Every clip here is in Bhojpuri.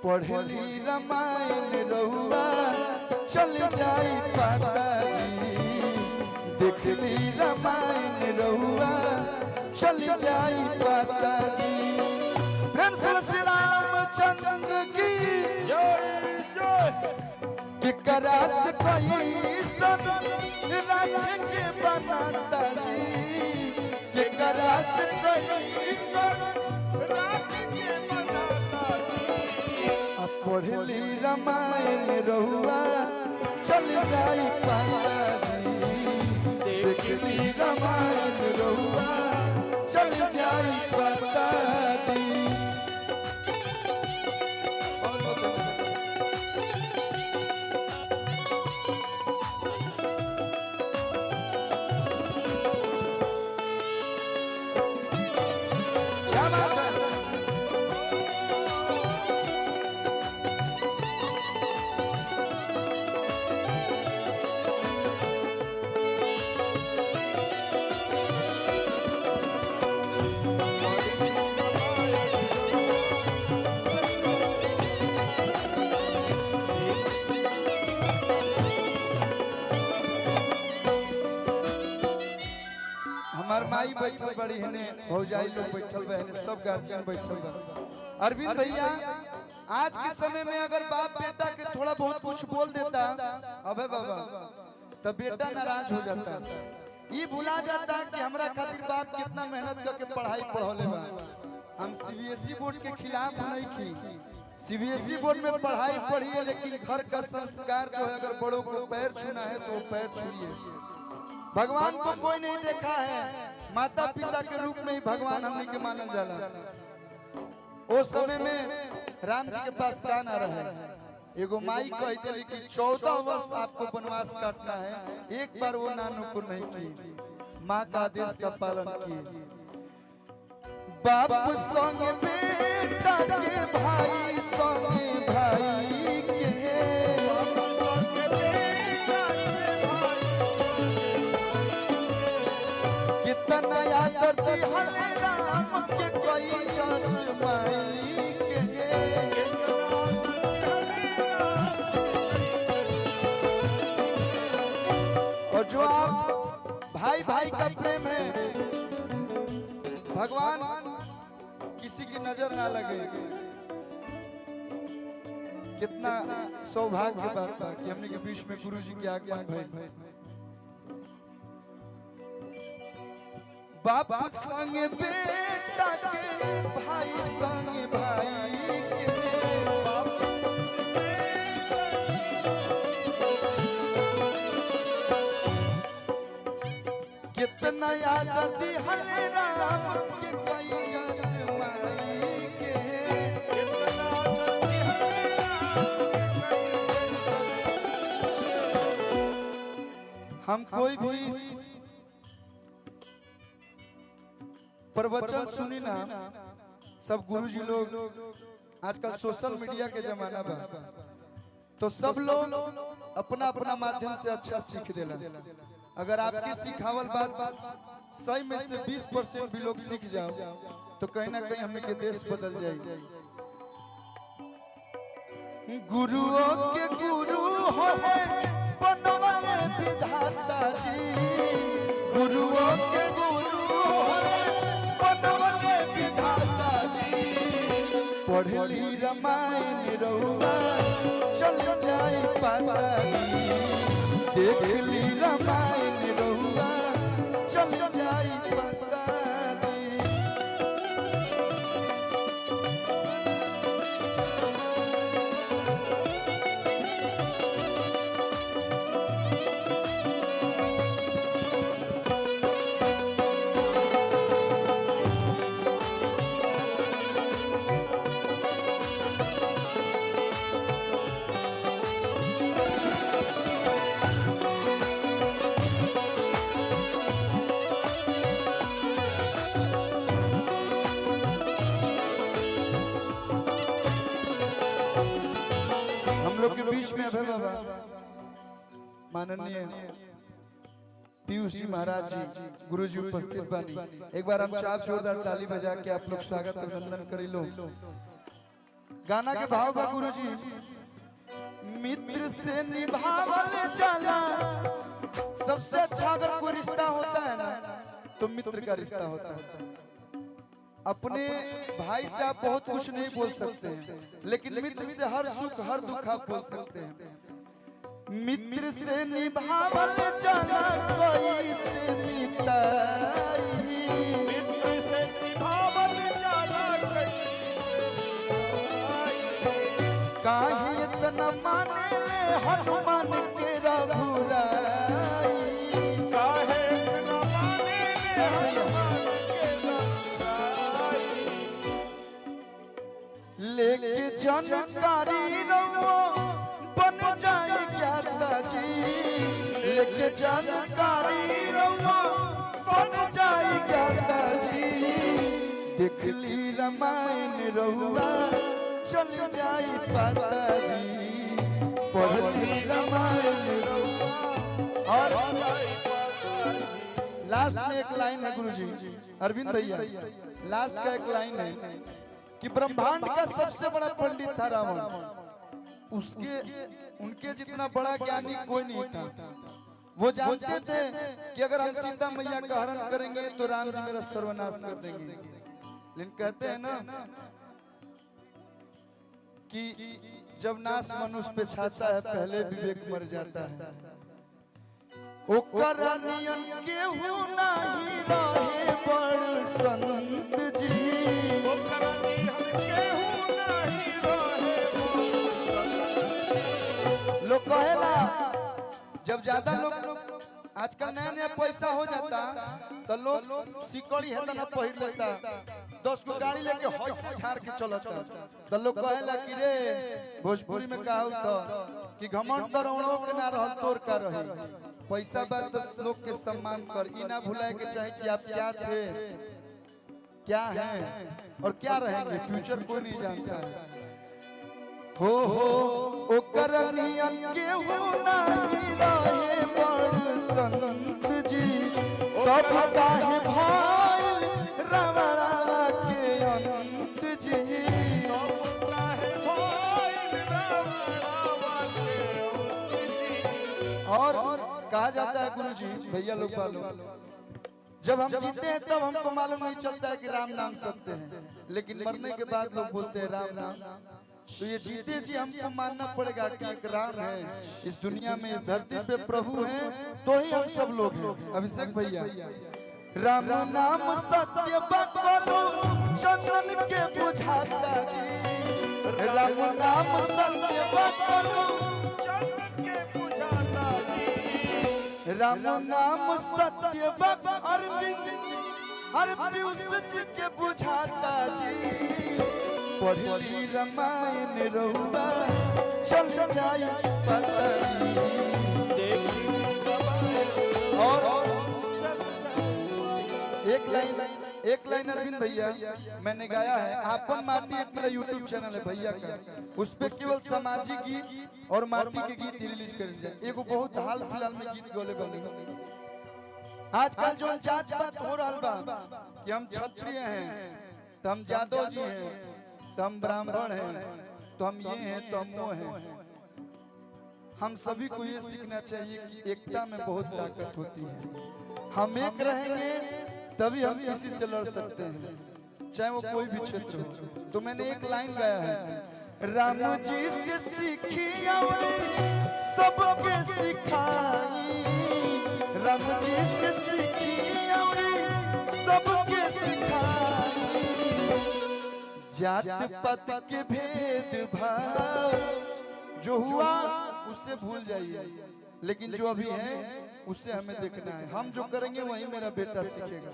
पढ़ली रामायण रहुआ चल जाई पाताजी, देखली रामायण रहुआ चल जाई पाताजी। प्रेम से श्री रामचंद्र की कि करास कोई सब राख के बनाता जी, कि करास कोई सब राख के बनाता जी। अब पढ़ली रामायण रहुआ चल जाई पाताजी, देखली रामायण रहुआ चल जाई पाताजी। हमार माई बैठल बड़ी हने, भौजाई लोग बैठल बहने, सब गार्जियन बैठल बा। अरविंद भैया आज के समय में अगर बाप बेटा के थोड़ा बहुत कुछ बोल देता अबे बाबा तब बेटा नाराज हो जाता, ये भुला जाता कि हमरा खातिर बाप कितना मेहनत करके पढ़ाई पढ़ौले बा। हम सीबीएसई बोर्ड के खिलाफ नहीं की, सीबीएसई बोर्ड में पढ़ाई पढ़िए, लेकिन घर का संस्कार जो है अगर बड़ों को पैर छूना है तो पैर छूइए। भगवान को कोई नहीं देखा है, माता पिता के रूप में ही भगवान हमने के मानल जाला। उस समय में राम जी के पास का ना रहे, एगो माई कहते कि 14 वर्ष आपको वनवास काटना है, एक बार वो नानू को नहीं की, माँ का आदेश का पालन किए। बाप संग बेटा के, भाई संग भाई के, कितना याद करती हले राम के कोई चश्माई के। और जो आप भाई भाई का प्रेम है, भगवान किसी की नजर ना लगे, कितना सौभाग्य की बात है कि हमने के बीच में गुरु जी की आगमन भई। बाप संग बेटा के, भाई संग भाई के, कितना याद आती हले राम के कोई जसमाई के। हम कोई भी प्रवचन सुनी ना, सब गुरुजी लोग आजकल सोशल मीडिया के जमाना बा, तो सब लोग अपना अपना माध्यम से अच्छा सीख देला। अगर आपकी सिखावल बात सही में से 20% भी लोग सीख जाओ तो कहीं ना कहीं हमने के देश बदल जाएगी। गुरुओं के गुरु होले बनवले विधाता जी, गुरुओं के गुरु होले बनवले विधाता जी। पढ़ली रामायण रहुआ चल जाई पाताजी, देखली रामायण रहुआ चल जाई पाताजी। लोग के बीच में अभय बाबा माननीय पीयूष जी महाराज जी गुरु जी उपस्थित बानी। एक बार हम चाप जोरदार ताली बजा के आप लोग स्वागत अभिनंदन करी लो। गाना के भाव बा गुरुजी, मित्र से निभावल जाला, सबसे अच्छा अगर कोई रिश्ता होता है ना तो मित्र का रिश्ता होता है। अपने भाई से आप बहुत कुछ नहीं बोल सकते हैं, लेकिन मित्र से हर सुख हर दुख आप बोल सकते हैं। मित्र से निभावल जाला कोई से मिताई, मित्र से निभावल जाला काहे इतना माने ले हनुमान के रघुराई, काहे इतना माने ले हनुमान के रघुराई, लेके जानकारी रहो बन जाए ज्ञाता जी, लेके जानकारी रहो बन जाए ज्ञाता जी, देख ली रामायण रहुआ चल जाए पाता जी, पढ़ ली रामायण रहुआ। और लास्ट में एक लाइन है गुरुजी, अरविंद भैया, लास्ट का एक लाइन है कि ब्रह्मांड का सबसे बड़ा पंडित था रावण, उसके उनके जितना बड़ा ज्ञानी कोई नहीं था। वो जानते थे कि अगर हम सीता मैया का हरण करेंगे तो राम जी मेरा सर्वनाश कर देंगे, लेकिन कहते हैं ना कि जब नाश मनुष्य पे छाता है पहले विवेक मर जाता है। ओकर नियन केहू नहीं रहे बड़ संत जी, ओकर नियन केहू नहीं रहे बड़ संत। लोग कहेला जब ज्यादा लोग आजकल नया नया पैसा हो जाता तो लोग सिकड़ी है ना पहिर लेता, 10 को गाड़ी लेके हौसे झाड़ के चलता, तो लोग कहेला कि रे भोजपुरी में कहा तो कि घमंड दरोड़ों के ना रह तोर का रही, पैसा बात 10 लोग के सम्मान कर, ई ना भुलाए के चाहे कि आप क्या थे क्या हैं और क्या रहेंगे, फ्यूचर कोई नहीं जानता है। हो ओकर नियन केहू नहीं रहे बड़ संत जी, तब काहे भइल रावणा के अंत जी, तब काहे भइल रावणा के अंत। और कहा जाता है गुरुजी भैया लोग वालों, जब हम जीते हैं तब हमको मालूम नहीं चलता है कि राम नाम सत्य है, लेकिन मरने के बाद लोग बोलते हैं राम नाम। तो ये जीते जी हमको मानना पड़ेगा कि एक राम है इस दुनिया में, इस धरती पे प्रभु हैं, तो ही हम सब लोग हैं। अभिषेक भैया, राम नाम सत्य बकलो चंदन के बुझाता जी, राम नाम सत्य बकलो चंदन के बुझाता जी, राम नाम सत्य बक अरविंद हर पीयूष जी के बुझाता जी, पढ़ली रामायण रहुआ चल जाए पाता जी। और एक लाइन अरविंद भैया मैंने गाया है, आपन माटी एक मेरा यूट्यूब चैनल है भैया का, उस पे केवल सामाजिक गीत और माटी के गीत रिलीज कर जाए। एगो बहुत हाल फिलहाल में गीत गोले बने, आजकल जो जात बात हो रहा बा कि हम क्षत्रिय हैं तो हम जादव जी हैं, तो हम ब्राह्मण हैं, तो हम ये हैं तो हम वो हैं। हम सभी को ये सीखना चाहिए कि एकता में बहुत ताकत होती है, हम एक रहेंगे तभी हम किसी से लड़ सकते हैं, चाहे वो कोई भी क्षेत्र हो। तो मैंने एक लाइन गाया है, राम जी से सीखी और सबके सिखाई, राम जी से सीखी और सबके सिखाई, जात पात के भेद भाव जो हुआ उससे भूल जाइए, लेकिन जो अभी है उससे हमें देखना है, हम जो करेंगे वही मेरा बेटा सीखेगा।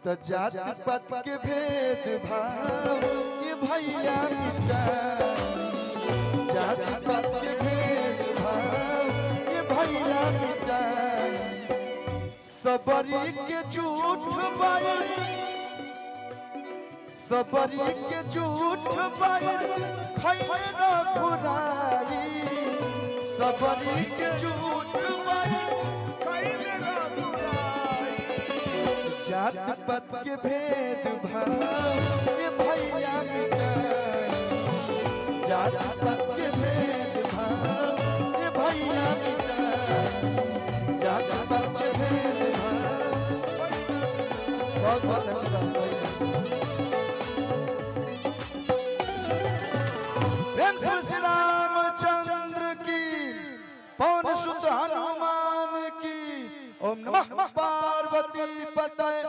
तो जात पात के भेद भाव ये भैया मिटाई, जात पात के भेद भाव ये भैया मिटाई, सबरी के झूठ बायर, सबरी के झूठ बायर खैले न घुराई, सबरी के झूठ बायर खैले न घुराई, जात पात के भेद भाव ये भैया मिटाई, जात पात के भेदभाव ये भैया मिटा जात पात के भेदभाव। बहुत बहुत धन्यवाद भैया। प्रेम श्री रामचंद्र की पवन सुत हनुमान की। ओम नमः पार्वती पतये।